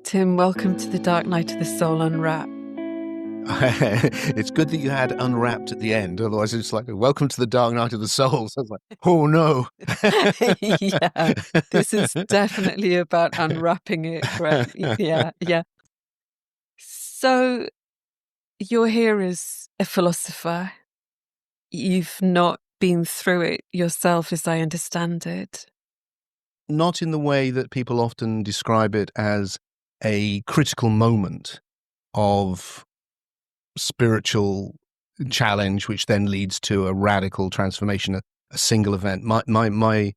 Tim, welcome to the Dark Night of the Soul Unwrapped. It's good that you had unwrapped at the end. Otherwise, it's like, welcome to the Dark Night of the Soul. So I was like, oh no. Yeah, this is definitely about unwrapping it, right? Yeah. So you're here as a philosopher. You've not been through it yourself, as I understand it. Not in the way that people often describe it as a critical moment of spiritual challenge, which then leads to a radical transformation, a single event. My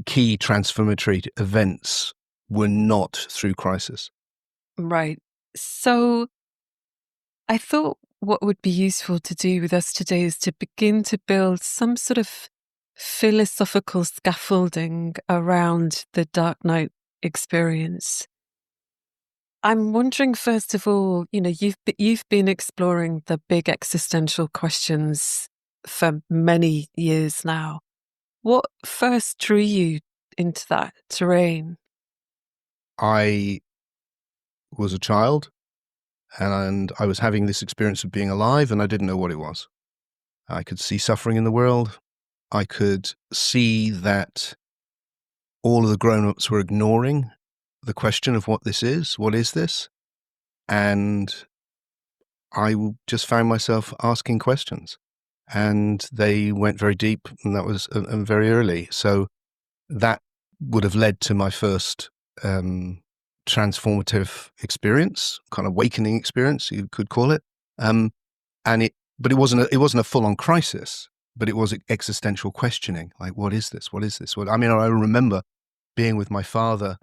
key transformatory events were not through crisis. Right. So I thought what would be useful to do with us today is to begin to build some sort of philosophical scaffolding around the Dark Night experience. I'm wondering, first of all, you've been exploring the big existential questions for many years now. What first drew you into that terrain? I was a child and I was having this experience of being alive and I didn't know what it was. I could see suffering in the world. I could see that all of the grown-ups were ignoring the question of what this is. What is this? And I just found myself asking questions. And they went very deep, and that was very early. So that would have led to my first transformative experience, kind of awakening experience, you could call it. But it wasn't a full-on crisis, but it was existential questioning. Like, what is this? What is this? I remember being with my father,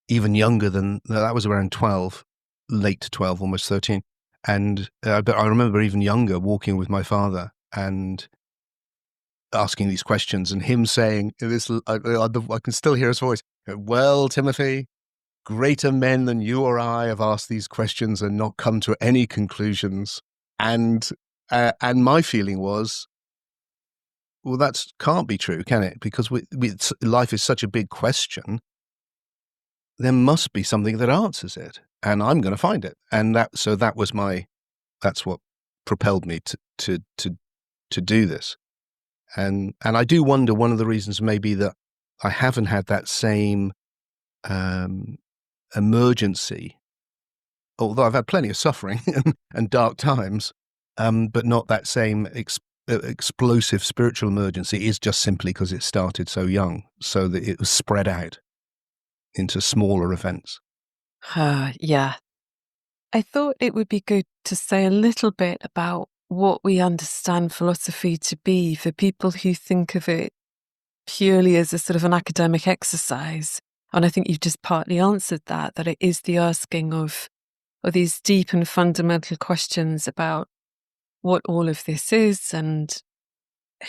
even younger than that, was around 12, late to 12, almost 13. And but I remember even younger, walking with my father and asking these questions, and him saying this. I can still hear his voice. Well, Timothy, greater men than you or I have asked these questions and not come to any conclusions. And my feeling was, well, that can't be true, can it? Because life is such a big question. There must be something that answers it, and I'm going to find it. And that's what propelled me to do this. And I do wonder, one of the reasons maybe that I haven't had that same emergency, although I've had plenty of suffering and dark times, but not that same explosive spiritual emergency, is just simply because it started so young, so that it was spread out into smaller events. Yeah. I thought it would be good to say a little bit about what we understand philosophy to be for people who think of it purely as a sort of an academic exercise. And I think you've just partly answered that it is the asking of these deep and fundamental questions about what all of this is and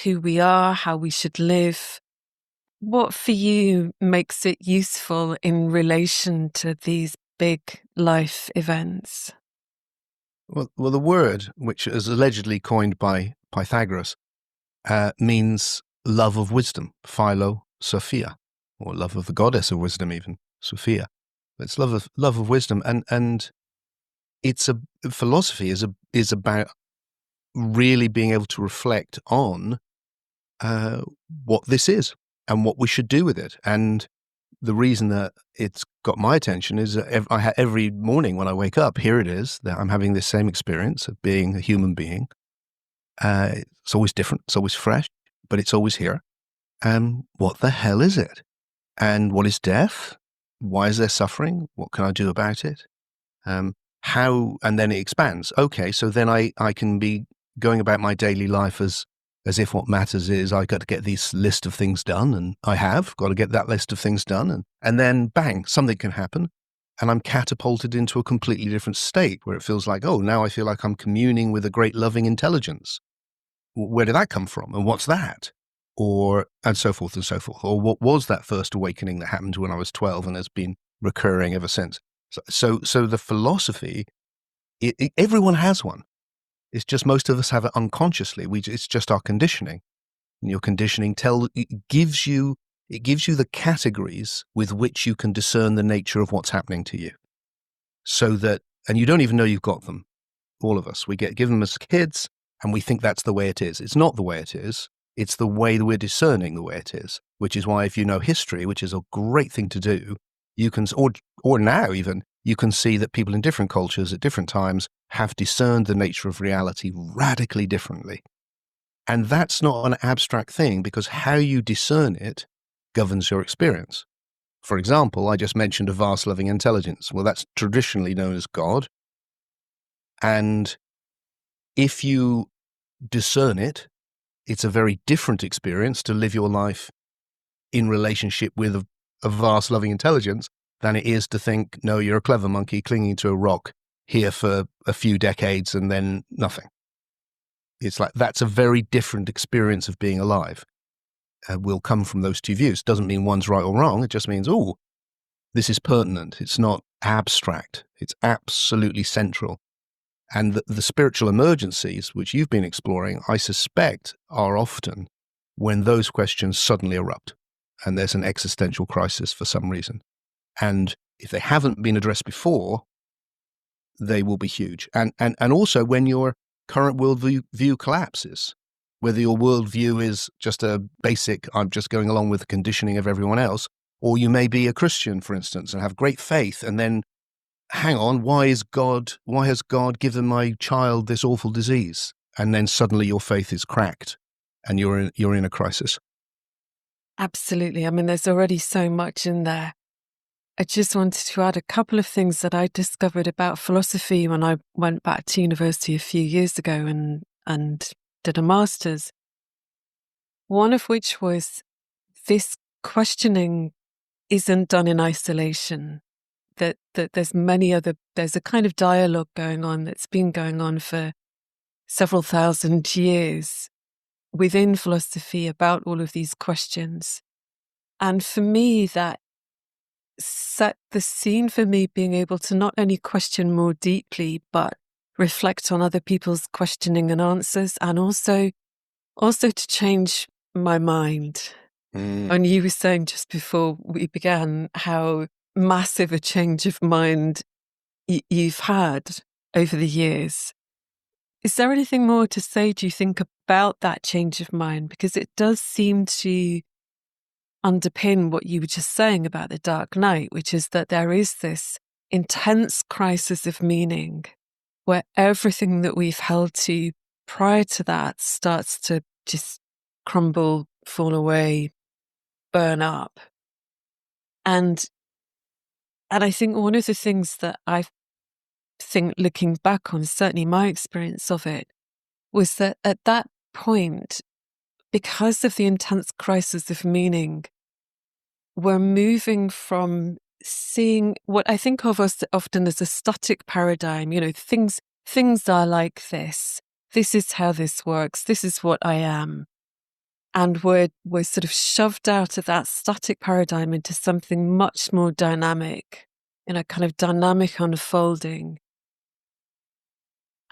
who we are, how we should live. What for you makes it useful in relation to these big life events? Well, the word, which is allegedly coined by Pythagoras, means love of wisdom, philo Sophia, or love of the goddess of wisdom, even Sophia. It's love of wisdom, and philosophy is about really being able to reflect on what this is and what we should do with it. And the reason that it's got my attention is that every morning when I wake up, here it is, that I'm having this same experience of being a human being. It's always different, it's always fresh, but it's always here. And what the hell is it? And what is death? Why is there suffering? What can I do about it? How? And then it expands. Okay, so then I can be going about my daily life as if what matters is I got to get this list of things done, and I have got to get that list of things done, and then bang, something can happen, and I'm catapulted into a completely different state where it feels like, oh, now I feel like I'm communing with a great loving intelligence. Where did that come from, and what's that? And so forth and so forth. Or what was that first awakening that happened when I was 12 and has been recurring ever since? So the philosophy, everyone has one. It's just most of us have it unconsciously. It's just our conditioning. And your conditioning it It gives you the categories with which you can discern the nature of what's happening to you. So that, and you don't even know you've got them. All of us, we get given them as kids and we think that's the way it is. It's not the way it is. It's the way that we're discerning the way it is, which is why if you know history, which is a great thing to do, you can, or now even, you can see that people in different cultures at different times have discerned the nature of reality radically differently. And that's not an abstract thing, because how you discern it governs your experience. For example, I just mentioned a vast loving intelligence. Well, that's traditionally known as God. And if you discern it, it's a very different experience to live your life in relationship with a vast loving intelligence than it is to think, no, you're a clever monkey clinging to a rock here for a few decades and then nothing. It's like, that's a very different experience of being alive. Will come from those two views. Doesn't mean one's right or wrong. It just means, oh, this is pertinent. It's not abstract. It's absolutely central. And the spiritual emergencies, which you've been exploring, I suspect are often when those questions suddenly erupt and there's an existential crisis for some reason. And if they haven't been addressed before, they will be huge. And also when your current worldview collapses, whether your worldview is just a basic, I'm just going along with the conditioning of everyone else, or you may be a Christian, for instance, and have great faith, and then hang on, why has God given my child this awful disease? And then suddenly your faith is cracked and you're in a crisis. Absolutely. I mean, there's already so much in there. I just wanted to add a couple of things that I discovered about philosophy when I went back to university a few years ago and did a master's. One of which was this questioning isn't done in isolation. That there's a kind of dialogue going on that's been going on for several thousand years within philosophy about all of these questions. And for me, that set the scene for me being able to not only question more deeply, but reflect on other people's questioning and answers, and also to change my mind. And you were saying just before we began how massive a change of mind you've had over the years. Is there anything more to say, do you think, about that change of mind? Because it does seem to underpin what you were just saying about the Dark Night, which is that there is this intense crisis of meaning where everything that we've held to prior to that starts to just crumble, fall away, burn up. And I think one of the things that I think, looking back on, certainly my experience of it, was that at that point, because of the intense crisis of meaning, we're moving from seeing what I think of as often as a static paradigm. You know, things are like this. This is how this works. This is what I am. And we're sort of shoved out of that static paradigm into something much more dynamic, in a kind of dynamic unfolding.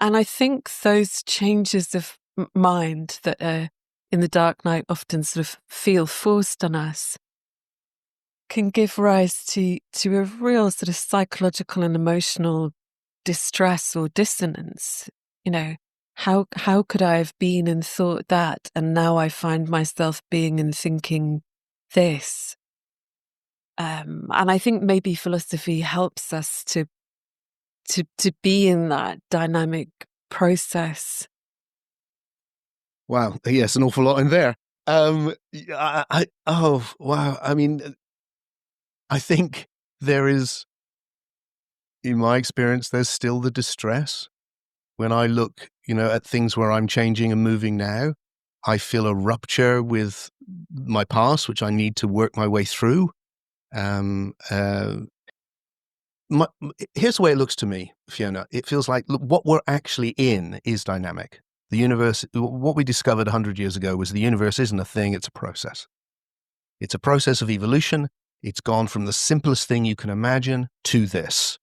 And I think those changes of mind that are in the Dark Night often sort of feel forced on us can give rise to a real sort of psychological and emotional distress or dissonance. You know, how could I have been and thought that, and now I find myself being and thinking this? And I think maybe philosophy helps us to be in that dynamic process. Wow. Yes, an awful lot in there. Oh, wow. I mean, I think there is, in my experience, there's still the distress. When I look, at things where I'm changing and moving now, I feel a rupture with my past, which I need to work my way through. Um, uh, Here's the way it looks to me, Fiona. It feels like, look, what we're actually in is dynamic. The universe, what we discovered 100 years ago was the universe isn't a thing, it's a process. It's a process of evolution. It's gone from the simplest thing you can imagine to this.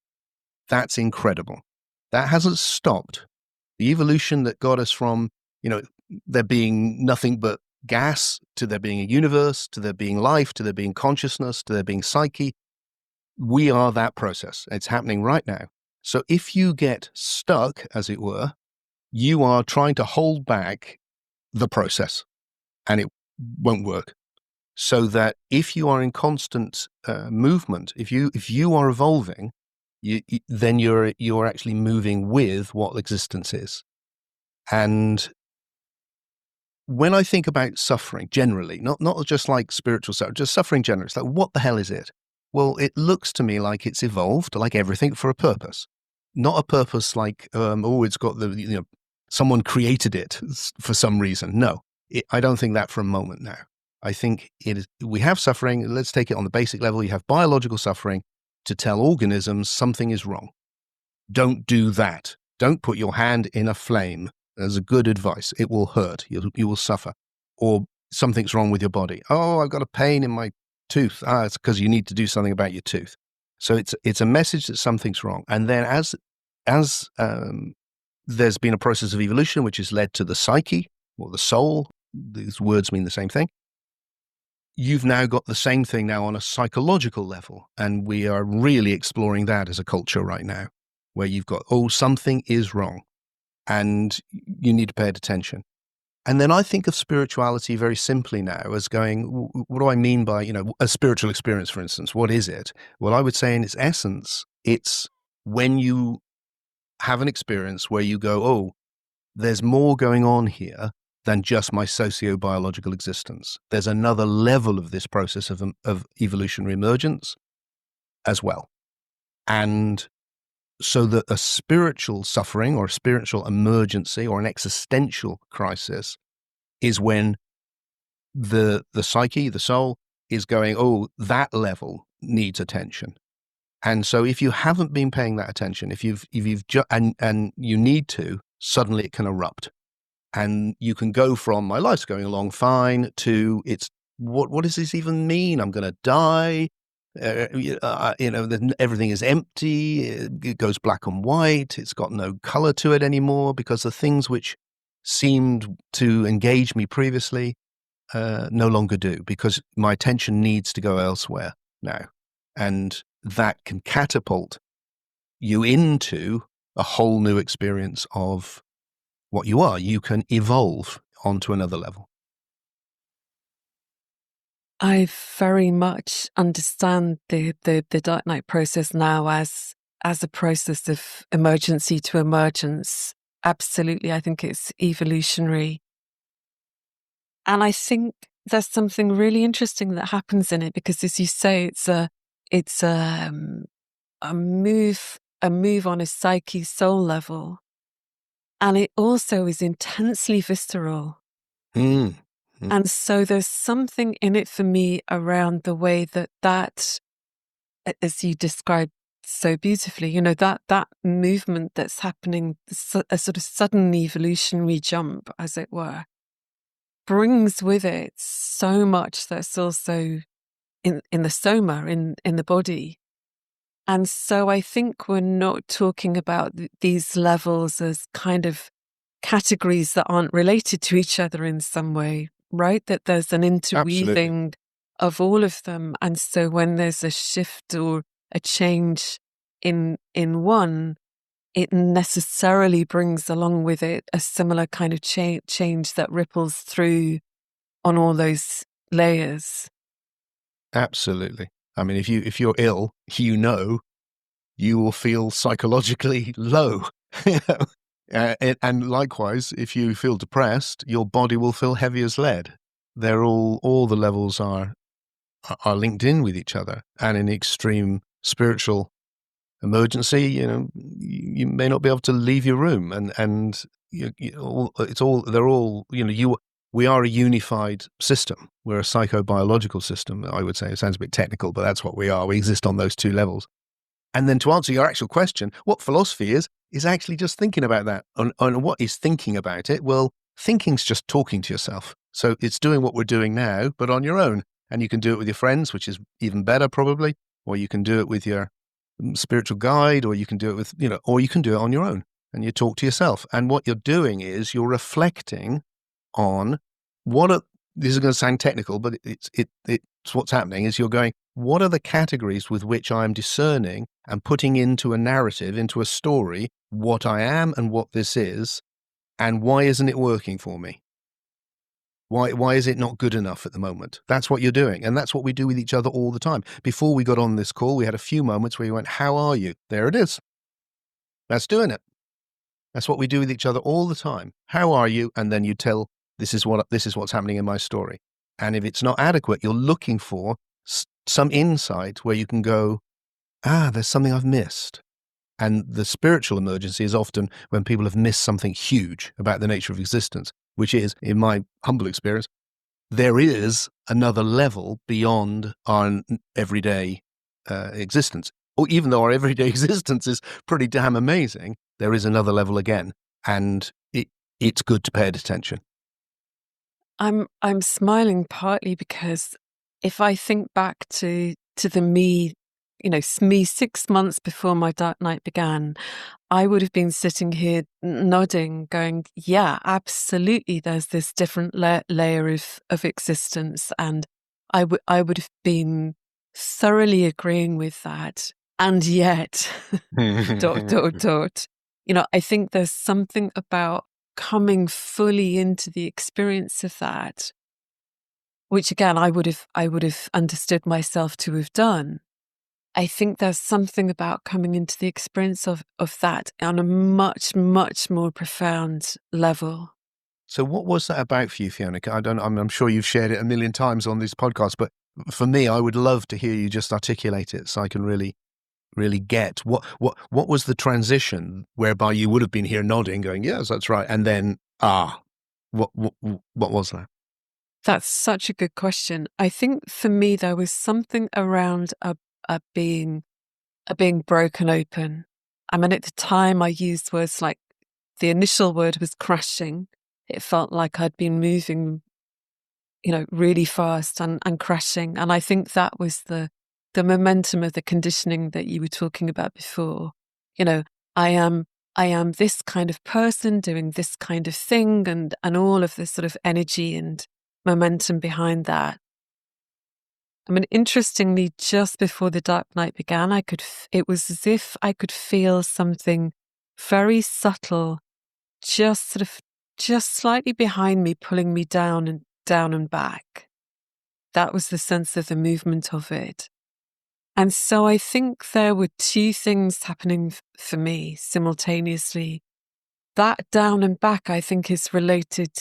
That's incredible. That hasn't stopped. The evolution that got us from, there being nothing but gas, to there being a universe, to there being life, to there being consciousness, to there being psyche. We are that process. It's happening right now. So if you get stuck, as it were, you are trying to hold back the process, and it won't work. So that if you are in constant movement, if you are evolving, then you're actually moving with what existence is. And when I think about suffering generally, not just like spiritual suffering, just suffering generally, it's like, what the hell is it? Well, it looks to me like it's evolved, like everything, for a purpose. Not a purpose like, it's got someone created it for some reason. No, I don't think that for a moment now. I think we have suffering. Let's take it on the basic level. You have biological suffering to tell organisms something is wrong. Don't do that. Don't put your hand in a flame. As a good advice. It will hurt. You will suffer. Or something's wrong with your body. Oh, I've got a pain in my tooth. It's because you need to do something about your tooth. So it's a message that something's wrong. And then as there's been a process of evolution which has led to the psyche or the soul, these words mean the same thing. You've now got the same thing now on a psychological level. And we are really exploring that as a culture right now, where you've got, something is wrong. And you need to pay attention. And then I think of spirituality very simply now as going, what do I mean by, a spiritual experience, for instance? What is it? Well, I would say in its essence, it's when you have an experience where you go, there's more going on here than just my socio-biological existence. There's another level of this process of evolutionary emergence as well. And so that a spiritual suffering or a spiritual emergency or an existential crisis is when the psyche, the soul, is going, that level needs attention. And so if you haven't been paying that attention, if you've and you need to, suddenly it can erupt. And you can go from my life's going along fine to what does this even mean? I'm going to die. Everything is empty. It goes black and white. It's got no color to it anymore because the things which seemed to engage me previously no longer do, because my attention needs to go elsewhere now. And that can catapult you into a whole new experience of what you are. You can evolve onto another level. I very much understand the Dark Night process now as a process of emergency to emergence. Absolutely, I think it's evolutionary. And I think there's something really interesting that happens in it because, as you say, it's a move on a psyche soul level, and it also is intensely visceral. And so there's something in it for me around the way that, as you described so beautifully, that movement that's happening, a sort of sudden evolutionary jump, as it were, brings with it so much that's also in the soma, in the body. And so I think we're not talking about these levels as kind of categories that aren't related to each other in some way, right? That there's an interweaving of all of them. And so when there's a shift or a change in one, it necessarily brings along with it a similar kind of change that ripples through on all those layers. Absolutely. I mean, if you're ill, you will feel psychologically low. And likewise, if you feel depressed, your body will feel heavy as lead. They're all the levels are linked in with each other. And in extreme spiritual emergency, you may not be able to leave your room, and we are a unified system. We're a psychobiological system, I would say. It sounds a bit technical, but that's what we are. We exist on those two levels. And then to answer your actual question, what philosophy is actually just thinking about that. And what is thinking about it? Well, thinking's just talking to yourself. So it's doing what we're doing now, but on your own. And you can do it with your friends, which is even better probably, or you can do it with your spiritual guide, or you can do it with, or you can do it on your own, and you talk to yourself. And what you're doing is you're reflecting on this is going to sound technical, but it's what's happening is you're going, what are the categories with which I'm discerning and putting into a narrative, into a story, what I am and what this is, and why isn't it working for me? Why is it not good enough at the moment? That's what you're doing. And that's what we do with each other all the time. Before we got on this call, we had a few moments where you went, how are you? There it is. That's doing it. That's what we do with each other all the time. How are you? And then you tell, this is what's happening in my story. And if it's not adequate, you're looking for some insight where you can go, there's something I've missed. And the spiritual emergency is often when people have missed something huge about the nature of existence, which is, in my humble experience, there is another level beyond our everyday existence. Or even though our everyday existence is pretty damn amazing, there is another level again. And it's good to pay attention. I'm smiling partly because if I think back to the me, me 6 months before my dark night began, I would have been sitting here nodding, going, yeah, absolutely. There's this different layer of existence. And I would have been thoroughly agreeing with that. And yet, dot, dot, dot. I think there's something about coming fully into the experience of that, which again, I would have understood myself to have done. I think there's something about coming into the experience of that on a much, much more profound level. So what was that about for you, Fiona? I'm sure you've shared it a million times on this podcast, but for me, I would love to hear you just articulate it so I can really get what was the transition whereby you would have been here nodding, going, yes, that's right. And then, what was that? That's such a good question. I think for me, there was something around a being broken open. I mean, at the time I used words like, the initial word was crashing. It felt like I'd been moving, really fast and crashing. And I think that was the momentum of the conditioning that you were talking about before. I am this kind of person doing this kind of thing, and all of this sort of energy and momentum behind that. I mean, interestingly, just before the dark night began, it was as if I could feel something very subtle, just slightly behind me, pulling me down and back. That was the sense of the movement of it. And so I think there were two things happening for me simultaneously. That down and back, I think, is related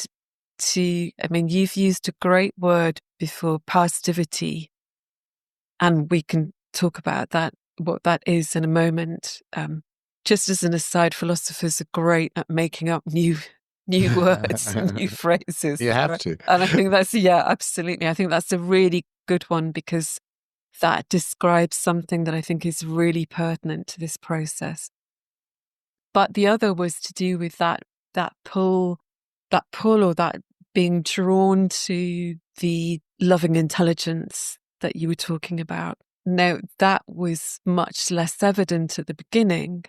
to, I mean, you've used a great word before, pastivity. And we can talk about that, what that is in a moment. Just as an aside, philosophers are great at making up new words and new phrases. You have Right? to. And I think that's, yeah, absolutely. I think that's a really good one because that describes something that I think is really pertinent to this process. But the other was to do with that pull or that being drawn to the loving intelligence that you were talking about. Now, that was much less evident at the beginning,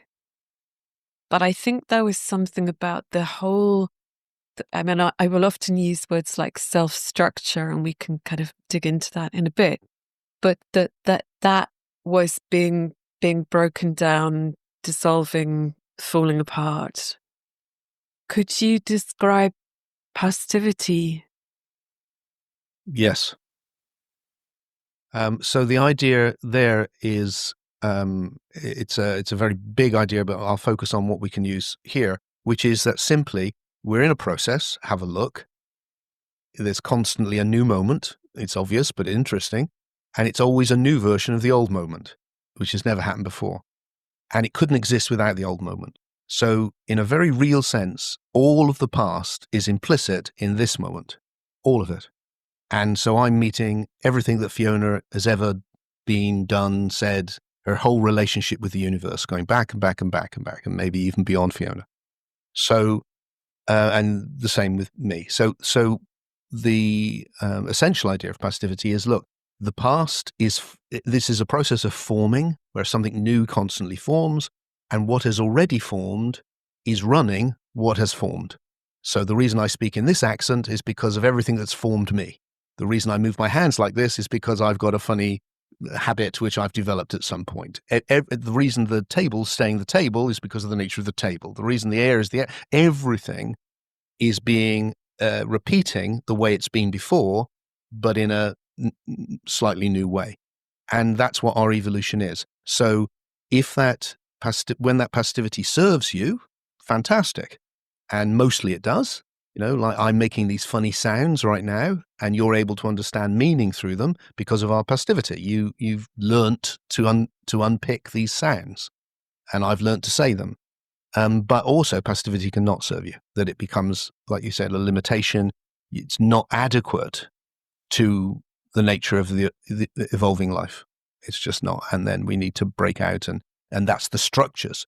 but I think there was something about the whole, I mean, I will often use words like self-structure, and we can kind of dig into that in a bit, but that was being broken down, dissolving, falling apart. Could you describe pastivity? Yes. So the idea there is, it's a very big idea, but I'll focus on what we can use here, which is that simply we're in a process. Have a look. There's constantly a new moment. It's obvious, but interesting. And it's always a new version of the old moment, which has never happened before. And it couldn't exist without the old moment. So in a very real sense, all of the past is implicit in this moment, all of it. And so I'm meeting everything that Fiona has ever been, done, said, her whole relationship with the universe, going back and back and back and back, and maybe even beyond Fiona. So, and the same with me. So the essential idea of pastivity is, look, the past this is a process of forming where something new constantly forms, and what has already formed is running what has formed. So the reason I speak in this accent is because of everything that's formed me. The reason I move my hands like this is because I've got a funny habit which I've developed at some point. The reason the table's staying the table is because of the nature of the table. The reason the air is the air. Everything is being repeating the way it's been before, but in a slightly new way. And that's what our evolution is. So if when that pastivity serves you, fantastic. And mostly it does. Like I'm making these funny sounds right now, and you're able to understand meaning through them because of our pastivity. You've learnt to unpick these sounds, and I've learnt to say them. But also pastivity can not serve you, that it becomes, like you said, a limitation. It's not adequate to the nature of the evolving life. It's just not. And then we need to break out, and that's the structures.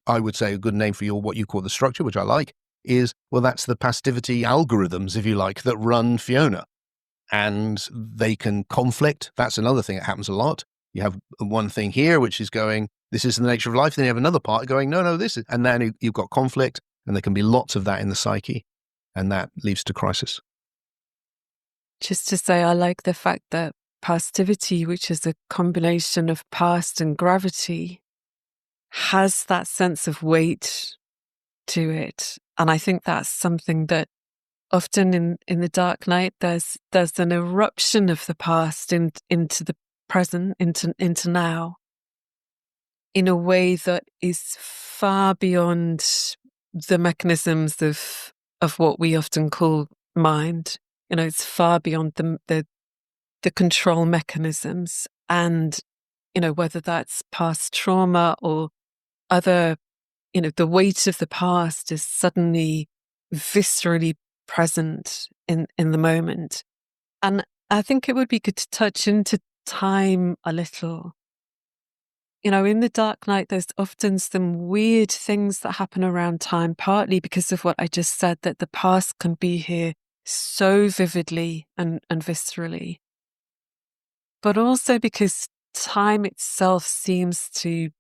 I would say a good name for what you call the structure, which I like, is, well, that's the pastivity algorithms, if you like, that run Fiona. And they can conflict. That's another thing that happens a lot. You have one thing here, which is going, this is the nature of life. Then you have another part going, no, this is, and then you've got conflict, and there can be lots of that in the psyche, and that leads to crisis. Just to say, I like the fact that pastivity, which is a combination of past and gravity, has that sense of weight to it. And I think that's something that often in the dark night, there's an eruption of the past into the present, into now, in a way that is far beyond the mechanisms of what we often call mind. It's far beyond the control mechanisms, and whether that's past trauma or other, the weight of the past is suddenly viscerally present in the moment. And I think it would be good to touch into time a little. In the dark night, there's often some weird things that happen around time, partly because of what I just said, that the past can be here so vividly and viscerally, but also because time itself seems to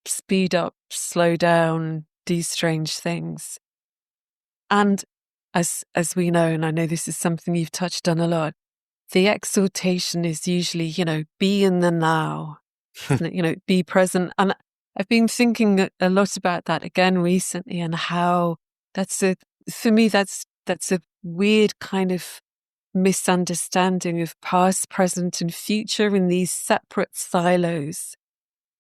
speed up, slow down, do strange things. And as we know, and I know this is something you've touched on a lot, the exhortation is usually, be in the now, be present. And I've been thinking a lot about that again recently, and how for me, that's a weird kind of misunderstanding of past, present, and future in these separate silos.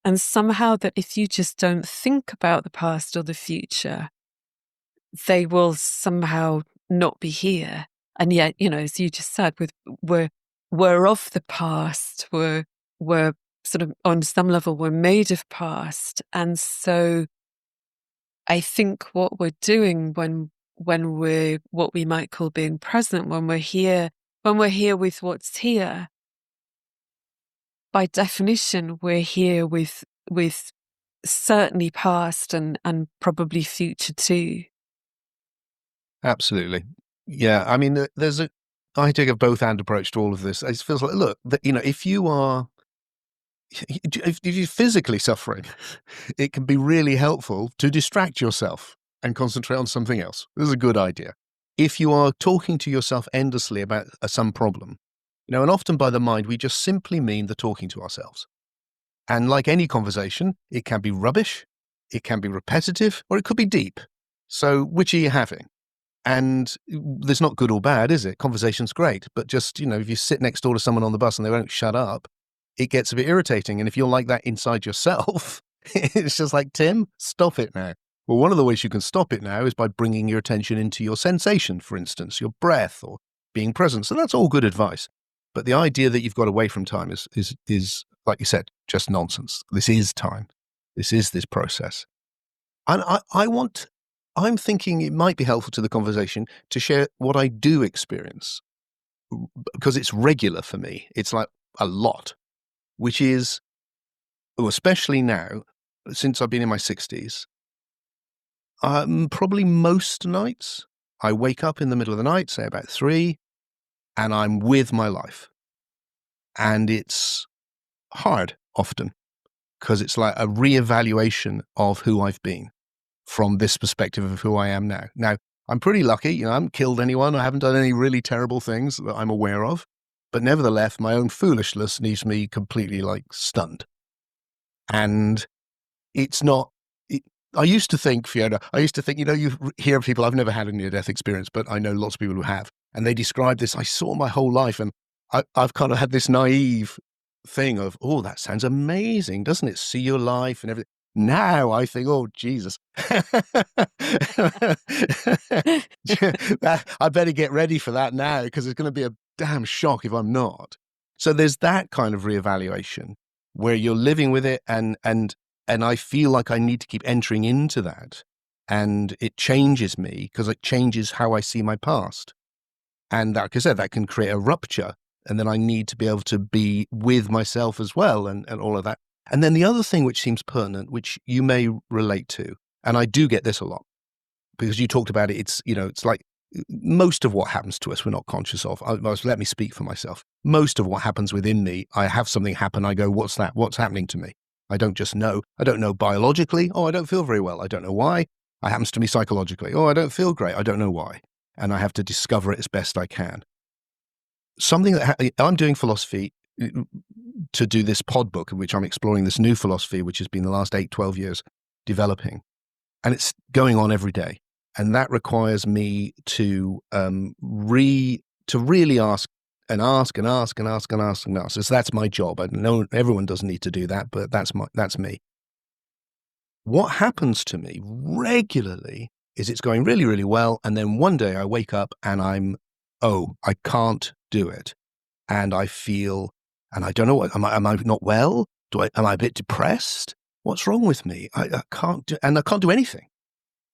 And somehow that if you just don't think about the past or the future, they will somehow not be here. And yet, as you just said, we're of the past, we're sort of on some level, we're made of past. And so I think what we're doing when we're what we might call being present, when we're here with what's here, by definition, we're here with certainly past and probably future too. Absolutely. Yeah. I mean, I take a both and approach to all of this. It feels like, look, if you're physically suffering, it can be really helpful to distract yourself and concentrate on something else. This is a good idea. If you are talking to yourself endlessly about some problem, and often by the mind, we just simply mean the talking to ourselves. And like any conversation, it can be rubbish, it can be repetitive, or it could be deep. So which are you having? And there's not good or bad, is it? Conversation's great. But just, if you sit next door to someone on the bus and they won't shut up, it gets a bit irritating. And if you're like that inside yourself, it's just like, Tim, stop it now. Well, one of the ways you can stop it now is by bringing your attention into your sensation, for instance, your breath or being present. So that's all good advice. But the idea that you've got away from time is like you said, just nonsense. This is time. This is this process. And I'm thinking it might be helpful to the conversation to share what I do experience, because it's regular for me. It's like a lot, which is, especially now, since I've been in my 60s, probably most nights I wake up in the middle of the night, say about 3, and I'm with my life. And it's hard often because it's like a reevaluation of who I've been from this perspective of who I am now. Now, I'm pretty lucky. I haven't killed anyone. I haven't done any really terrible things that I'm aware of. But nevertheless, my own foolishness leaves me completely like stunned. And it's not. I used to think, Fiona, you hear people, I've never had a near death experience, but I know lots of people who have. And they describe this, I saw my whole life. And I've kind of had this naive thing of, oh, that sounds amazing, doesn't it? See your life and everything. Now I think, oh, Jesus. I better get ready for that now because it's going to be a damn shock if I'm not. So there's that kind of reevaluation where you're living with it and I feel like I need to keep entering into that. And it changes me because it changes how I see my past. And like I said, that can create a rupture. And then I need to be able to be with myself as well and all of that. And then the other thing which seems pertinent, which you may relate to, and I do get this a lot, because you talked about it, it's like most of what happens to us we're not conscious of. Let me speak for myself. Most of what happens within me, I have something happen, I go, what's that? What's happening to me? I don't just know. I don't know biologically. Oh, I don't feel very well. I don't know why. It happens to me psychologically. Oh, I don't feel great. I don't know why. And I have to discover it as best I can. Something that I'm doing philosophy to do this podbook, in which I'm exploring this new philosophy, which has been the last 8-12 years developing. And it's going on every day. And that requires me to really ask and ask and ask and ask and ask and ask. So that's my job. I know everyone doesn't need to do that, but that's me. What happens to me regularly is it's going really, really well. And then one day I wake up and I can't do it. And I feel, and I don't know what, am I not well? Am I a bit depressed? What's wrong with me? I can't do anything.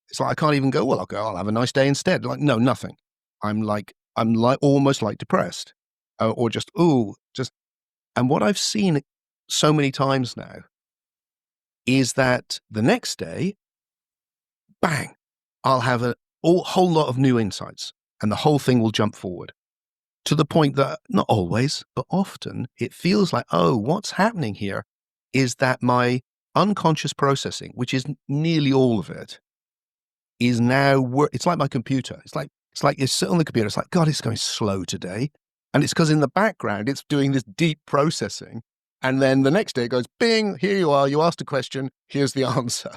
It's like, I can't even go, well, I'll have a nice day instead. Like, no, nothing. I'm almost like depressed or just, and what I've seen so many times now is that the next day, bang, I'll have a whole lot of new insights and the whole thing will jump forward to the point that not always, but often it feels like, oh, what's happening here is that my unconscious processing, which is nearly all of it, is now it's like my computer. It's like you sit on the computer. It's like, God, it's going slow today. And it's because in the background, it's doing this deep processing. And then the next day it goes, bing, here you are. You asked a question. Here's the answer.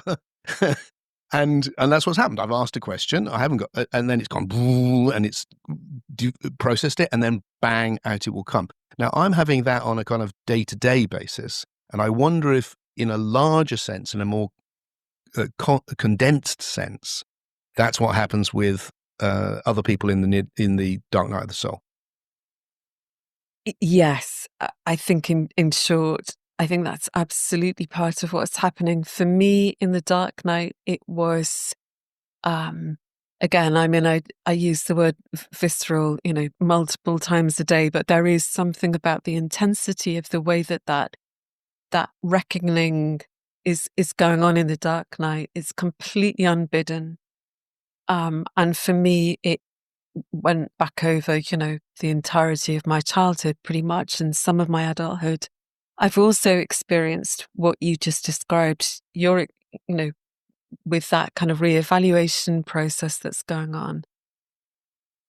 and that's what's happened. I've asked a question. I haven't got, and then it's gone, and it's processed it. And then bang, out it will come. Now I'm having that on a kind of day-to-day basis. And I wonder if in a larger sense, in a more condensed sense, that's what happens with other people in the dark night of the soul. Yes, I think in short, I think that's absolutely part of what's happening for me in the dark night. It was, again, I mean, I use the word visceral, multiple times a day, but there is something about the intensity of the way that reckoning is going on in the dark night. It's completely unbidden. And for me, it went back over, the entirety of my childhood pretty much and some of my adulthood. I've also experienced what you just described, with that kind of reevaluation process that's going on.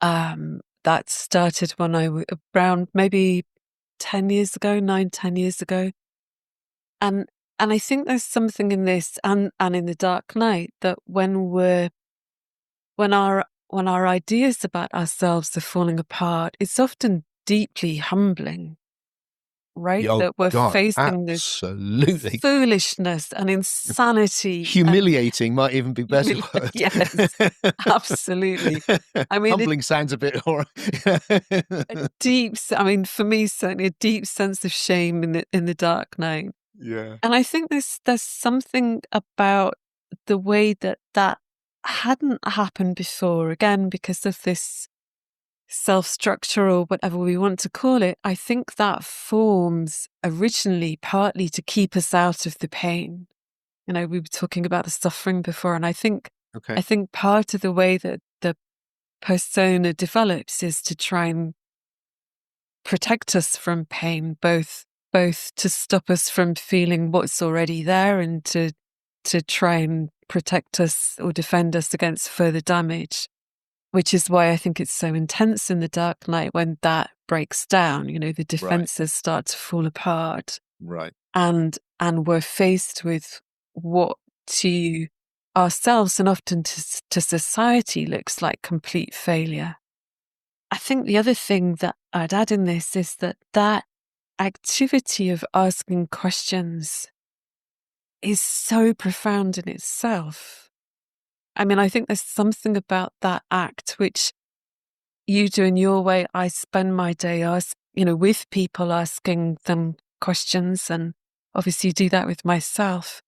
That started when I was around maybe 10 years ago, 9-10 years ago. And I think there's something in this and in the dark night that when our ideas about ourselves are falling apart, it's often deeply humbling, right? Oh That we're God, facing this absolutely. foolishness and insanity. Humiliating might even be a better word. Yes, absolutely. I mean, Humbling sounds a bit horrible. I mean, for me, certainly a deep sense of shame in the dark night. Yeah. And I think there's something about the way that hadn't happened before, again, because of this self-structure or whatever we want to call it. I think that forms originally partly to keep us out of the pain. We were talking about the suffering before, and I think Okay. part of the way that the persona develops is to try and protect us from pain, both to stop us from feeling what's already there and to try and protect us or defend us against further damage. which is why I think it's so intense in the Dark Knight when that breaks down. The Right. defenses start to fall apart, Right. and we're faced with what to ourselves and often to society looks like complete failure. I think the other thing that I'd add in this is that activity of asking questions is so profound in itself. I mean, I think there's something about that act which you do in your way. I spend my day with people, asking them questions, and obviously do that with myself.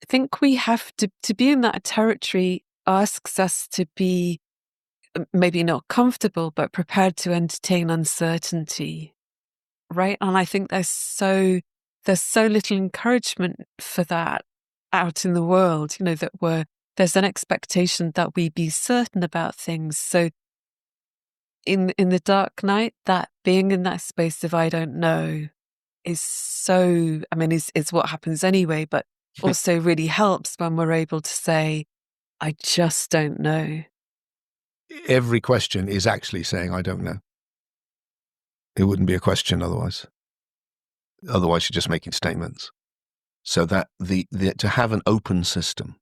I think we have to be in that territory asks us to be maybe not comfortable, but prepared to entertain uncertainty, right? And I think there's so little encouragement for that out in the world, there's an expectation that we be certain about things. So in the Dark Knight, that being in that space of I don't know is what happens anyway, but also really helps when we're able to say, I just don't know. Every question is actually saying, I don't know. It wouldn't be a question otherwise. Otherwise, you're just making statements. So that to have an open system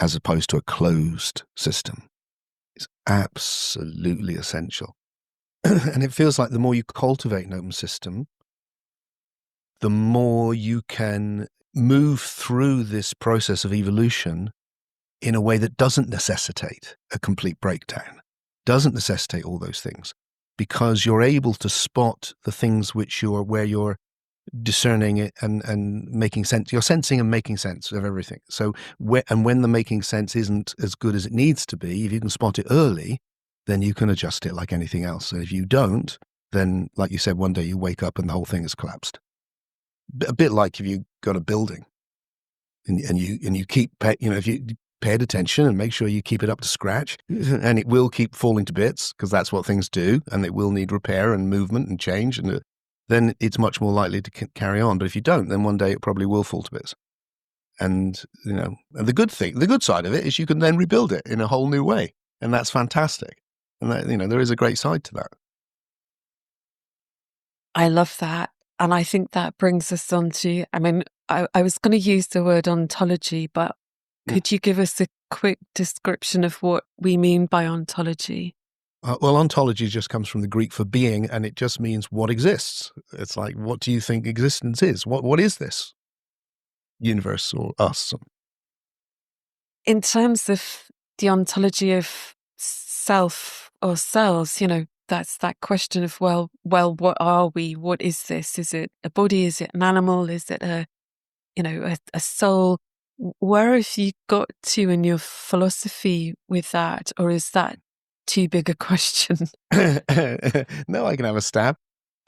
as opposed to a closed system is absolutely essential. And it feels like the more you cultivate an open system, the more you can move through this process of evolution in a way that doesn't necessitate a complete breakdown, doesn't necessitate all those things, because you're able to spot the things where you're discerning it and making sense. You're sensing and making sense of everything. So when the making sense isn't as good as it needs to be, if you can spot it early, then you can adjust it like anything else. And if you don't, then, like you said, one day you wake up and the whole thing has collapsed. A bit like if you got a building and you keep, if you paid attention and make sure you keep it up to scratch, and it will keep falling to bits because that's what things do, and it will need repair and movement and change, and then it's much more likely to carry on. But if you don't, then one day it probably will fall to bits. And and the good side of it is you can then rebuild it in a whole new way, and that's fantastic. And that, there is a great side to that. I love that. And I think that brings us on to, I was going to use the word ontology, but could you give us a quick description of what we mean by ontology? Well, ontology just comes from the Greek for being, and it just means what exists. It's like, what do you think existence is? What is this universe or us? In terms of the ontology of self or selves, that's that question of, well, what are we? What is this? Is it a body? Is it an animal? Is it a soul? Where have you got to in your philosophy with that? Or is that too big a question? No, I can have a stab.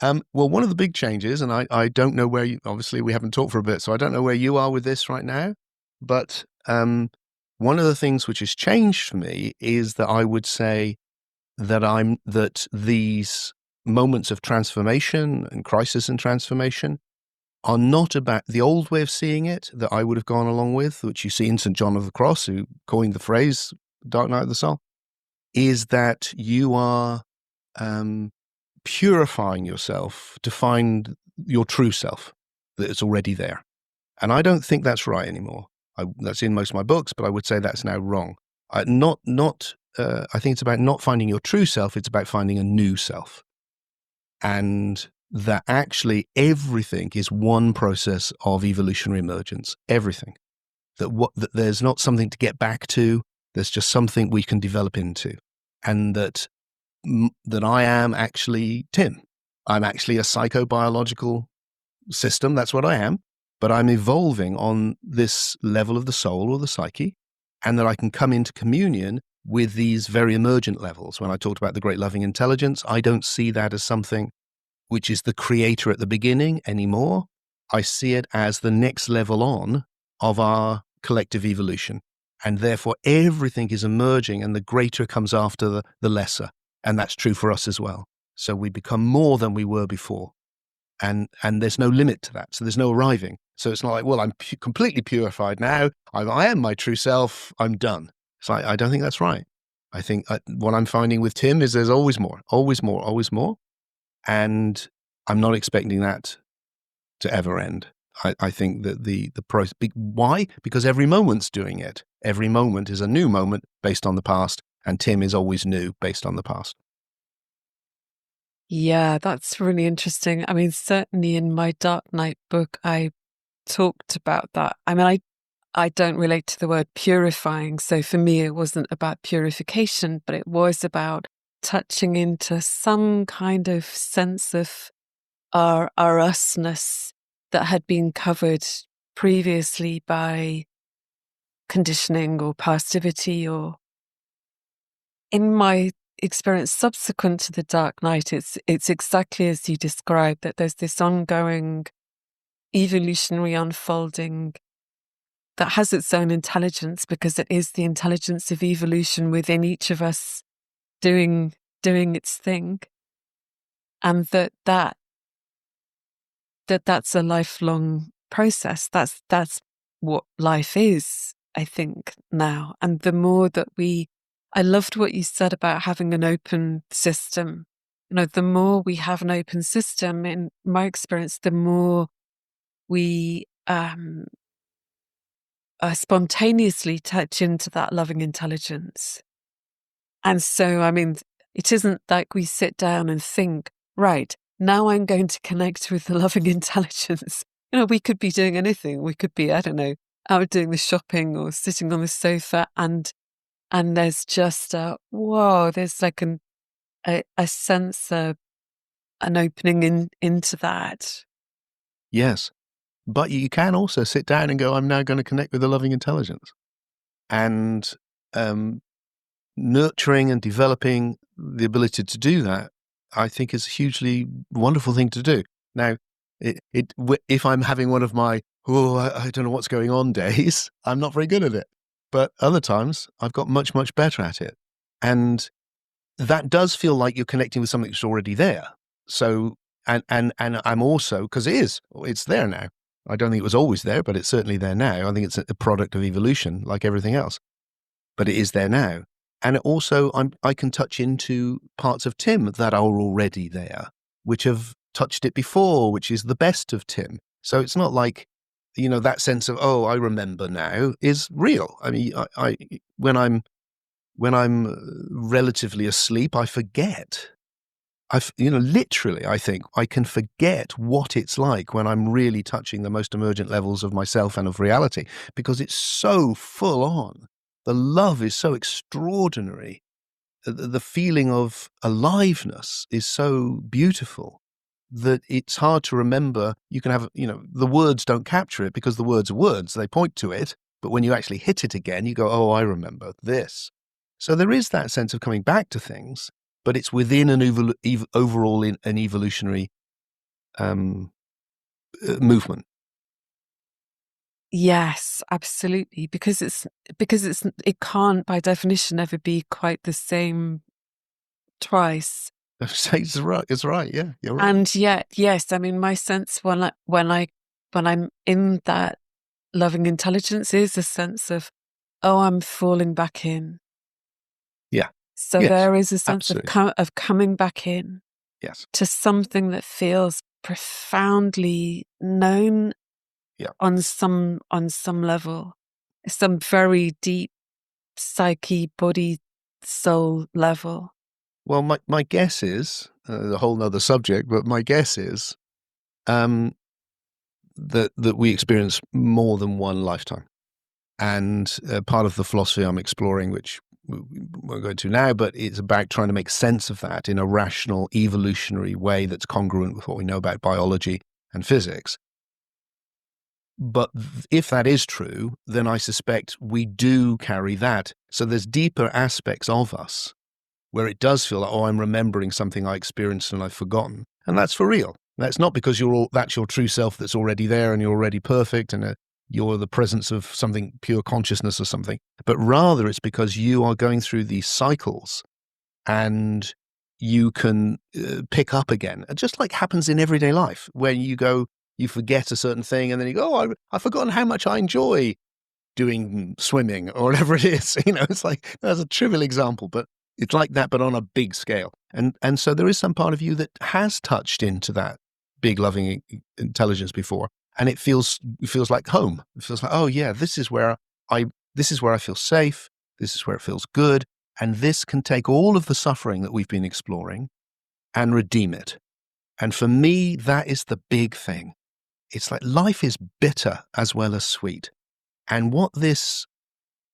Well, one of the big changes, and I don't know where obviously we haven't talked for a bit, so I don't know where you are with this right now, but one of the things which has changed for me is that I would say that these moments of transformation and crisis and transformation are not about the old way of seeing it that I would have gone along with, which you see in St. John of the Cross, who coined the phrase Dark Night of the Soul, is that you are purifying yourself to find your true self that is already there. And I don't think that's right anymore. That's in most of my books, but I would say that's now wrong. I think it's about not finding your true self. It's about finding a new self. And that actually everything is one process of evolutionary emergence. Everything. That there's not something to get back to. There's just something we can develop into. And that I am actually Tim. I'm actually a psychobiological system. That's what I am. But I'm evolving on this level of the soul or the psyche, and that I can come into communion with these very emergent levels. When I talked about the great loving intelligence, I don't see that as something which is the creator at the beginning anymore. I see it as the next level on of our collective evolution. And therefore, everything is emerging, and the greater comes after the lesser. And that's true for us as well. So we become more than we were before. And there's no limit to that. So there's no arriving. So it's not like, well, I'm completely purified now. I am my true self. I'm done. It's like, I don't think that's right. I think what I'm finding with Tim is there's always more, always more, always more. And I'm not expecting that to ever end. I think that the process, why? Because every moment's doing it. Every moment is a new moment based on the past, and Tim is always new based on the past. Yeah, that's really interesting. I mean, certainly in my Dark Night book, I talked about that. I mean, I don't relate to the word purifying. So for me, it wasn't about purification, but it was about touching into some kind of sense of our usness that had been covered previously by conditioning or pastivity, or in my experience subsequent to the Dark Night, it's exactly as you described, that there's this ongoing evolutionary unfolding that has its own intelligence, because it is the intelligence of evolution within each of us doing its thing, and that's a lifelong process. That's what life is, I think, now. And the more that I loved what you said about having an open system. The more we have an open system, in my experience, the more we spontaneously touch into that loving intelligence. And so, I mean, it isn't like we sit down and think, right, now I'm going to connect with the loving intelligence. We could be doing anything. We could be, I don't know, out doing the shopping or sitting on the sofa, and there's just whoa, there's like a sense of an opening into that. Yes. But you can also sit down and go, I'm now going to connect with the loving intelligence. And um, nurturing and developing the ability to do that, I think, is a hugely wonderful thing to do. Now, if I'm having one of my, I don't know what's going on days, I'm not very good at it. But other times, I've got much, much better at it. And that does feel like you're connecting with something that's already there. So, and I'm also, because it's there now. I don't think it was always there, but it's certainly there now. I think it's a product of evolution, like everything else, but it is there now. And it also, I can touch into parts of Tim that are already there, which have touched it before, which is the best of Tim. So it's not like, that sense of, oh, I remember now is real. I mean, I when I'm relatively asleep, I forget. Literally, I think I can forget what it's like when I'm really touching the most emergent levels of myself and of reality, because it's so full on. The love is so extraordinary. The feeling of aliveness is so beautiful that it's hard to remember. You can have, the words don't capture it because the words are words. They point to it. But when you actually hit it again, you go, oh, I remember this. So there is that sense of coming back to things, but it's within an overall in an evolutionary movement. Yes, absolutely. Because it can't by definition ever be quite the same twice. It's right. It's right. Yeah, you're right. And yet, yes, I mean, my sense when I'm in that loving intelligence is a sense of, oh, I'm falling back in. Yeah. So Yes. there is a sense of Absolutely. of coming back in Yes. to something that feels profoundly known Yeah. on some level, some very deep psyche, body, soul level. Well, my guess is a whole nother subject, but my guess is um, that we experience more than one lifetime. And part of the philosophy I'm exploring, which we won't go into now, but it's about trying to make sense of that in a rational, evolutionary way that's congruent with what we know about biology and physics. But if that is true, then I suspect we do carry that. So there's deeper aspects of us where it does feel like, oh, I'm remembering something I experienced and I've forgotten. And that's for real. That's not because that's your true self that's already there and you're already perfect and you're the presence of something, pure consciousness or something, but rather it's because you are going through these cycles and you can pick up again. Just like happens in everyday life, where you forget a certain thing and then you go, oh, I've forgotten how much I enjoy doing swimming or whatever it is. It's like, that's a trivial example, but it's like that, but on a big scale. And so there is some part of you that has touched into that big loving intelligence before, and it feels like home. It feels like, oh yeah, this is where I feel safe. This is where it feels good. And this can take all of the suffering that we've been exploring and redeem it. And for me, that is the big thing. It's like life is bitter as well as sweet. And what this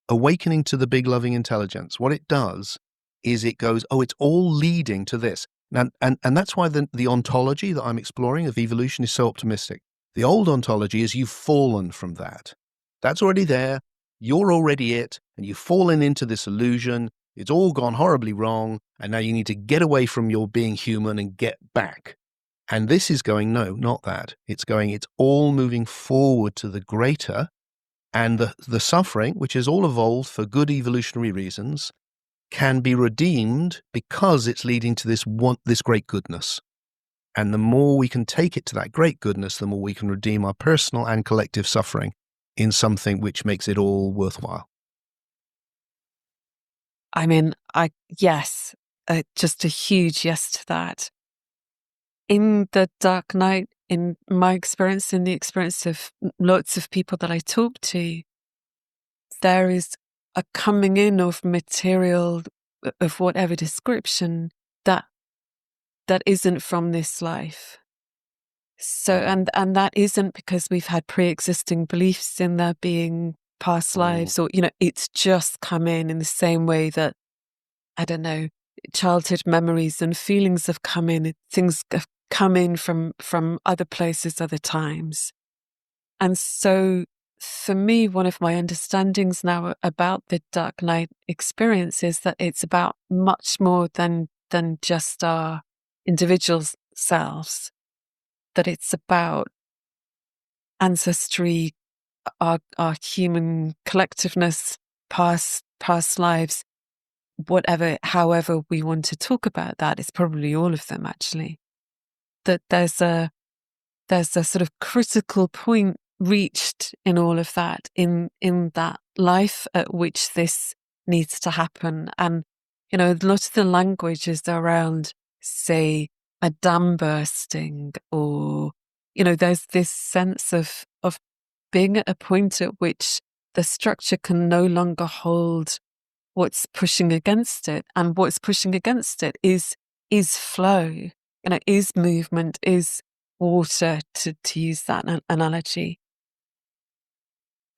awakening to the big loving intelligence, what it does is it goes, oh, it's all leading to this. And that's why the ontology that I'm exploring of evolution is so optimistic. The old ontology is you've fallen from that. That's already there. You're already it. And you've fallen into this illusion. It's all gone horribly wrong. And now you need to get away from your being human and get back. And this is going, no, not that. It's all moving forward to the greater. And the suffering, which is all evolved for good evolutionary reasons, can be redeemed because it's leading to this great goodness. And the more we can take it to that great goodness, the more we can redeem our personal and collective suffering in something which makes it all worthwhile. I mean, yes, just a huge yes to that. In the dark night, in my experience, in the experience of lots of people that I talk to, there is a coming in of material of whatever description that isn't from this life. So, and that isn't because we've had pre-existing beliefs in there being past lives, or, it's just come in the same way that, I don't know, childhood memories and feelings have come in. Things have come in from other places, other times. And so for me, one of my understandings now about the dark night experience is that it's about much more than just our individual selves, that it's about ancestry, our human collectiveness, past lives, however we want to talk about that. It's probably all of them, actually. That there's a sort of critical point reached in all of that, in that life at which this needs to happen. And, a lot of the language is around, say, a dam bursting, or, there's this sense of being at a point at which the structure can no longer hold what's pushing against it. And what's pushing against it is flow, is movement, is water, to use that analogy.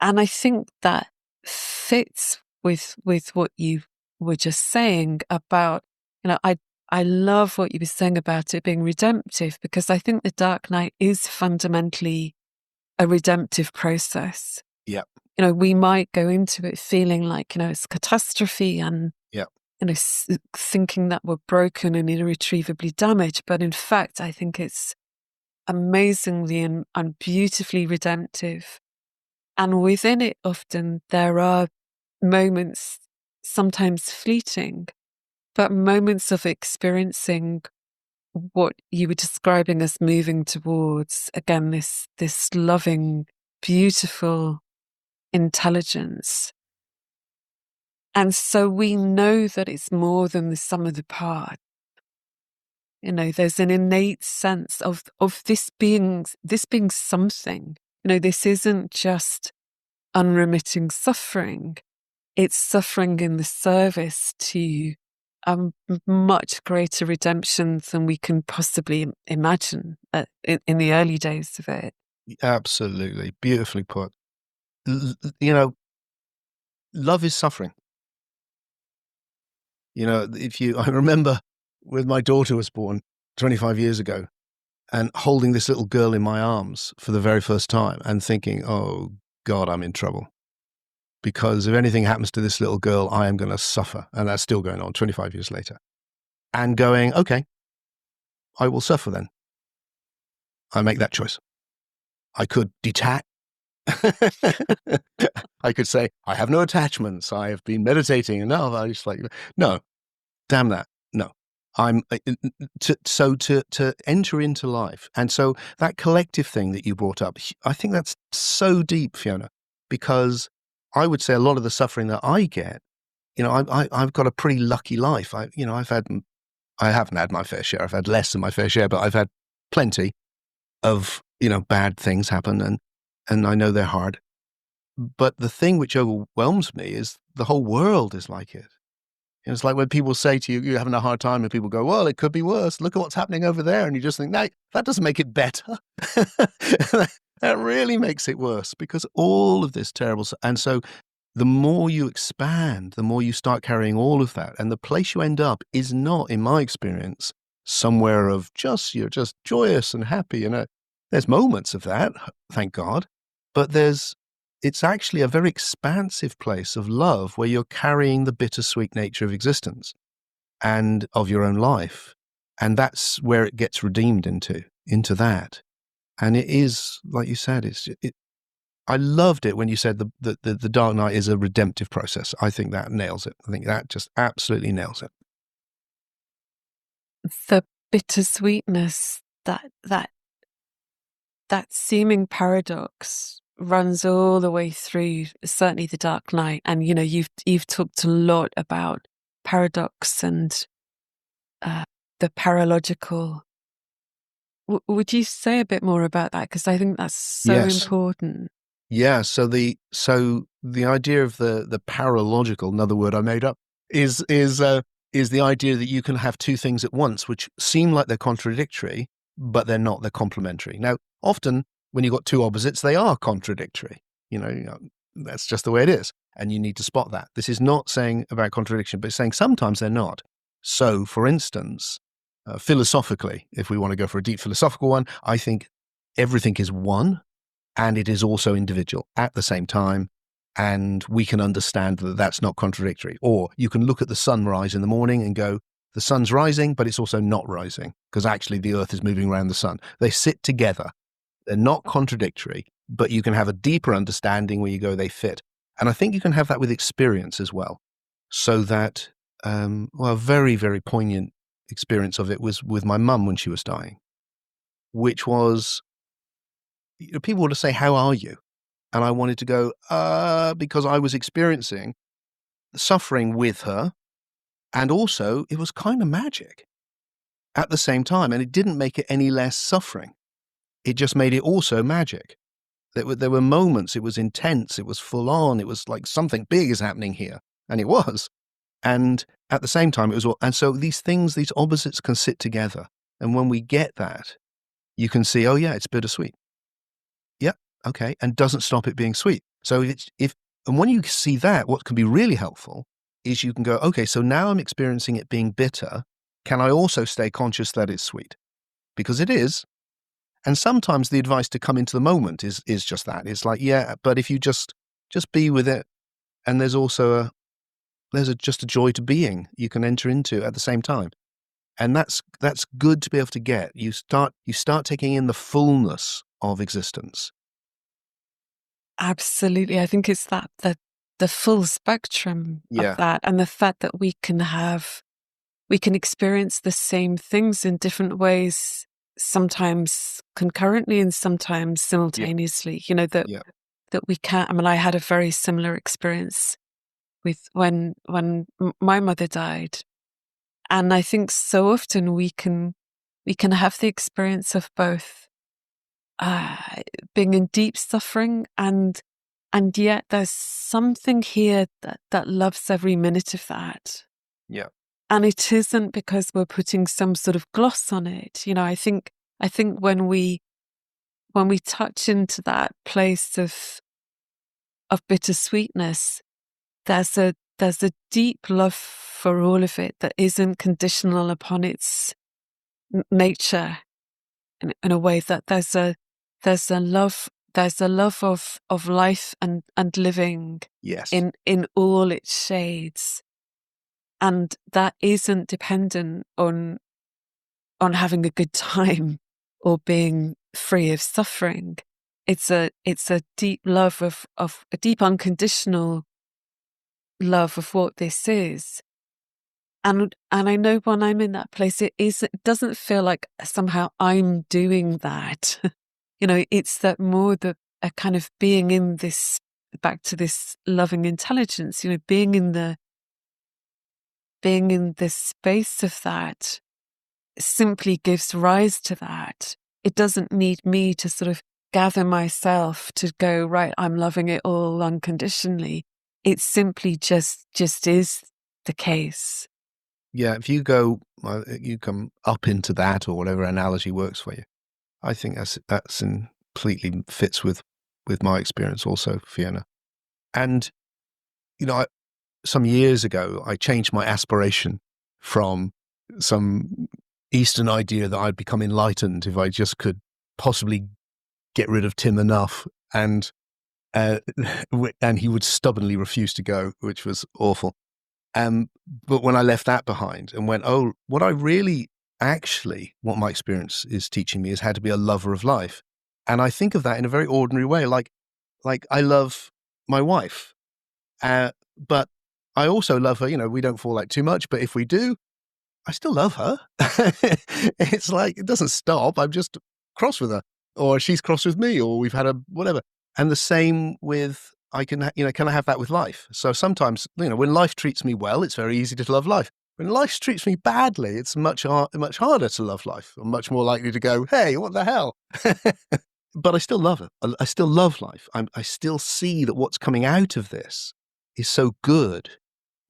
And I think that fits with what you were just saying about, I love what you were saying about it being redemptive, because I think the dark night is fundamentally a redemptive process. Yeah. We might go into it feeling like, it's catastrophe and, yeah. Thinking that we're broken and irretrievably damaged. But in fact, I think it's amazingly and beautifully redemptive. And within it, often there are moments, sometimes fleeting, but moments of experiencing what you were describing as moving towards, again, this loving, beautiful intelligence. And so we know that it's more than the sum of the parts. There's an innate sense of this being something. This isn't just unremitting suffering. It's suffering in the service to a much greater redemption than we can possibly imagine in the early days of it. Absolutely. Beautifully put. Love is suffering. I remember when my daughter was born 25 years ago, and holding this little girl in my arms for the very first time and thinking, oh God, I'm in trouble. Because if anything happens to this little girl, I am going to suffer. And that's still going on 25 years later. And going, okay, I will suffer then. I make that choice. I could detach. I could say, I have no attachments. I have been meditating. And now I just like, no, damn that. No. I'm to enter into life. And so that collective thing that you brought up, I think that's so deep, Fiona, because I would say a lot of the suffering that I get, I've got a pretty lucky life. I haven't had my fair share. I've had less than my fair share, but I've had plenty of, bad things happen, and I know they're hard. But the thing which overwhelms me is the whole world is like it. It's like when people say to you, you're having a hard time, and people go, well, it could be worse. Look at what's happening over there. And you just think, no, that doesn't make it better. That really makes it worse, because all of this terrible. And so the more you expand, the more you start carrying all of that. And the place you end up is not, in my experience, somewhere of you're just joyous and happy. There's moments of that, thank God. But it's actually a very expansive place of love where you're carrying the bittersweet nature of existence and of your own life. And that's where it gets redeemed into that. And it is, like you said, I loved it when you said the Dark Night is a redemptive process. I think that nails it. I think that just absolutely nails it. The bittersweetness, that seeming paradox runs all the way through, certainly the Dark Night. And you've talked a lot about paradox and the paralogical. Would you say a bit more about that? Because I think that's so Yes. important. Yeah. So the idea of the paralogical, another word I made up, is the idea that you can have two things at once, which seem like they're contradictory, but they're not. They're complementary. Now, often when you've got two opposites, they are contradictory. That's just the way it is, and you need to spot that. This is not saying about contradiction, but it's saying sometimes they're not. So, for instance, philosophically, if we want to go for a deep philosophical one, I think everything is one, and it is also individual at the same time. And we can understand that that's not contradictory. Or you can look at the sunrise in the morning and go, the sun's rising, but it's also not rising, because actually the earth is moving around the sun. They sit together. They're not contradictory, but you can have a deeper understanding where you go, they fit. And I think you can have that with experience as well. So that, a very, very poignant experience of it was with my mum when she was dying, which was, people would say, how are you? And I wanted to go, because I was experiencing suffering with her. And also, it was kind of magic at the same time. And it didn't make it any less suffering. It just made it also magic. There were moments, it was intense, it was full on, it was like something big is happening here. And it was. And at the same time, it was all. And so these opposites can sit together. And when we get that, you can see, oh, yeah, it's bittersweet. Yeah, okay. And doesn't stop it being sweet. So and when you see that, what can be really helpful is you can go, okay, so now I'm experiencing it being bitter. Can I also stay conscious that it's sweet? Because it is. And sometimes the advice to come into the moment is just that. It's like, yeah, but if you just be with it, and there's also just a joy to being you can enter into at the same time. And that's good to be able to get. You start taking in the fullness of existence. Absolutely. I think it's that the full spectrum of that, and the fact that we can experience the same things in different ways, sometimes concurrently and sometimes simultaneously. That we can't. I mean, I had a very similar experience with when my mother died, and I think so often we can have the experience of both being in deep suffering and yet there's something here that loves every minute of that. Yeah. And it isn't because we're putting some sort of gloss on it. I think when we touch into that place of bittersweetness, there's a deep love for all of it that isn't conditional upon its nature, in a way that there's a love of life and living. Yes. in all its shades, and that isn't dependent on having a good time or being free of suffering. It's a deep love of a deep unconditional love of what this is. And I know when I'm in that place, it doesn't feel like somehow I'm doing that. It's that more a kind of being in this back to this loving intelligence, being in the space of that simply gives rise to that. It doesn't need me to sort of gather myself to go, right, I'm loving it all unconditionally. It simply just is the case. Yeah, if you go, you come up into that or whatever analogy works for you. I think that's completely fits with my experience also, Fiona. And some years ago, I changed my aspiration from some Eastern idea that I'd become enlightened if I just could possibly get rid of Tim enough, and and he would stubbornly refuse to go, which was awful. But when I left that behind and went, oh, what I really actually, what my experience is teaching me is how to be a lover of life. And I think of that in a very ordinary way. Like I love my wife, but I also love her. We don't fall out too much, but if we do, I still love her. It's like, it doesn't stop. I'm just cross with her, or she's cross with me, or we've had a whatever. And the same with, can I have that with life? So sometimes, when life treats me well, it's very easy to love life. When life treats me badly, it's much harder to love life. I'm much more likely to go, hey, what the hell? But I still love it. I still love life. I still see that what's coming out of this is so good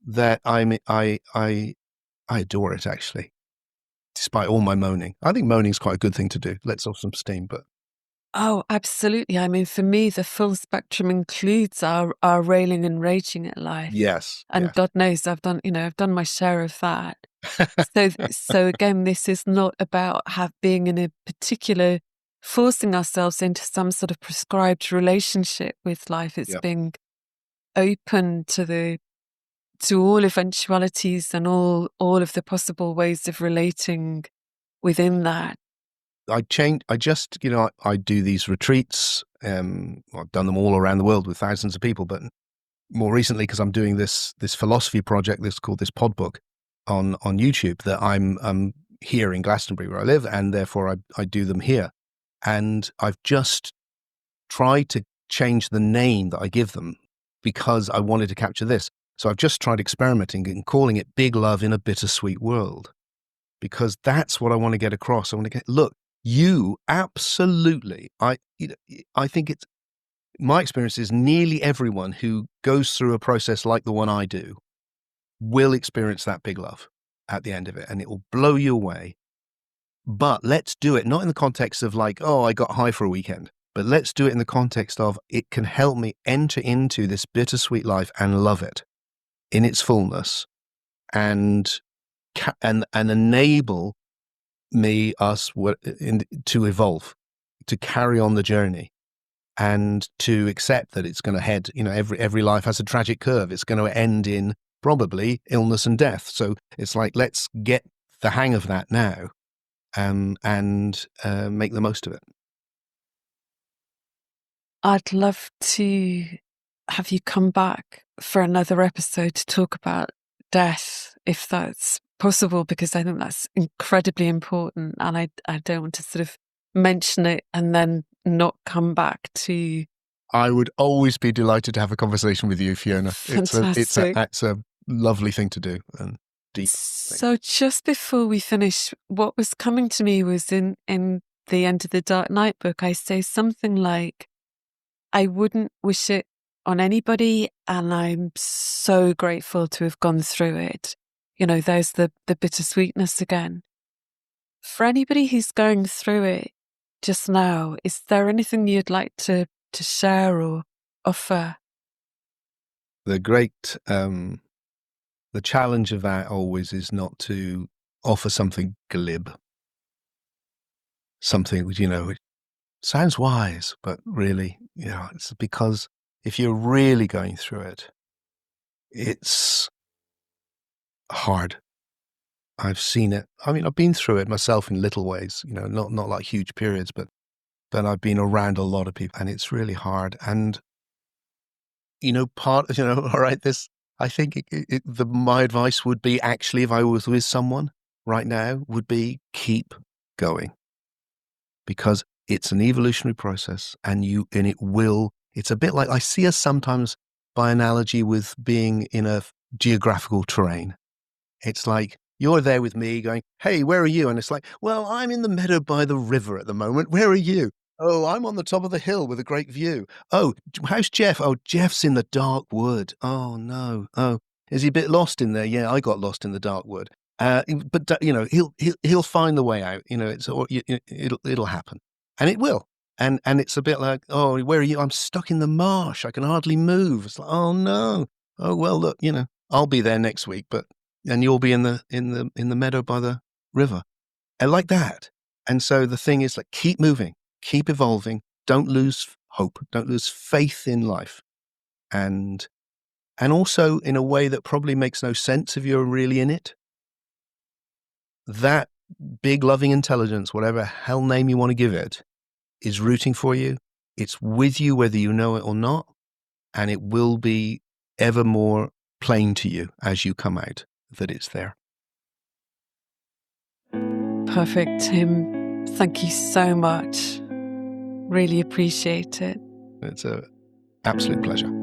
that I adore it, actually, despite all my moaning. I think moaning is quite a good thing to do. Lets off some steam, but Oh, absolutely. I mean, for me, the full spectrum includes our railing and raging at life. yes, And God knows I've done my share of that. So again, this is not about being in a particular, forcing ourselves into some sort of prescribed relationship with life. It's yeah. being open to all eventualities and all of the possible ways of relating within that. I just, I do these retreats. I've done them all around the world with thousands of people, but more recently, because I'm doing this philosophy project, this called this podbook on YouTube, that I'm here in Glastonbury where I live, and therefore I do them here. And I've just tried to change the name that I give them because I wanted to capture this. So I've just tried experimenting and calling it Big Love in a Bittersweet World, because that's what I want to get across. I want to look, you absolutely, I think it's, my experience is nearly everyone who goes through a process like the one I do will experience that big love at the end of it, and it will blow you away. But let's do it not in the context of like, oh, I got high for a weekend, but let's do it in the context of it can help me enter into this bittersweet life and love it in its fullness, and enable us to evolve, to carry on the journey, and to accept that it's going to head, every life has a tragic curve. It's going to end in probably illness and death. So it's like, let's get the hang of that now, and make the most of it. I'd love to have you come back for another episode to talk about death, if that's possible, because I think that's incredibly important. And I don't want to sort of mention it and then not come back to. I would always be delighted to have a conversation with you, Fiona. Fantastic. It's a lovely thing to do, and deep thing. So just before we finish, what was coming to me was in the End of the Dark Night book, I say something like, I wouldn't wish it on anybody, and I'm so grateful to have gone through it. There's the bittersweetness again. For anybody who's going through it just now, is there anything you'd like to share or offer? The great, the challenge of that always is not to offer something glib, something which, sounds wise, but really, it's because if you're really going through it, it's hard. I've seen it. I mean, I've been through it myself in little ways, not like huge periods, but I've been around a lot of people, and it's really hard. And, all right, I think my advice would be, actually, if I was with someone right now, would be keep going, because it's an evolutionary process, and it will It's a bit like, I see us sometimes by analogy with being in a geographical terrain. It's like you're there with me going, hey, where are you? And it's like, well, I'm in the meadow by the river at the moment. Where are you? Oh, I'm on the top of the hill with a great view. Oh, how's Jeff? Oh, Jeff's in the dark wood. Oh, no. Oh, is he a bit lost in there? Yeah, I got lost in the dark wood. But you know, he'll find the way out. You know, it'll happen, and it will. And it's a bit like, oh, where are you? I'm stuck in the marsh. I can hardly move. It's like, oh no. Oh well, look, you know, I'll be there next week, but and you'll be in the meadow by the river, and like that. And so the thing is, like, keep moving, keep evolving. Don't lose hope. Don't lose faith in life, and also in a way that probably makes no sense if you're really in it. That big loving intelligence, whatever hell name you want to give it, is rooting for you. It's with you whether you know it or not, and it will be ever more plain to you as you come out that it's there. Perfect, Tim. Thank you so much. Really appreciate it. It's an absolute pleasure.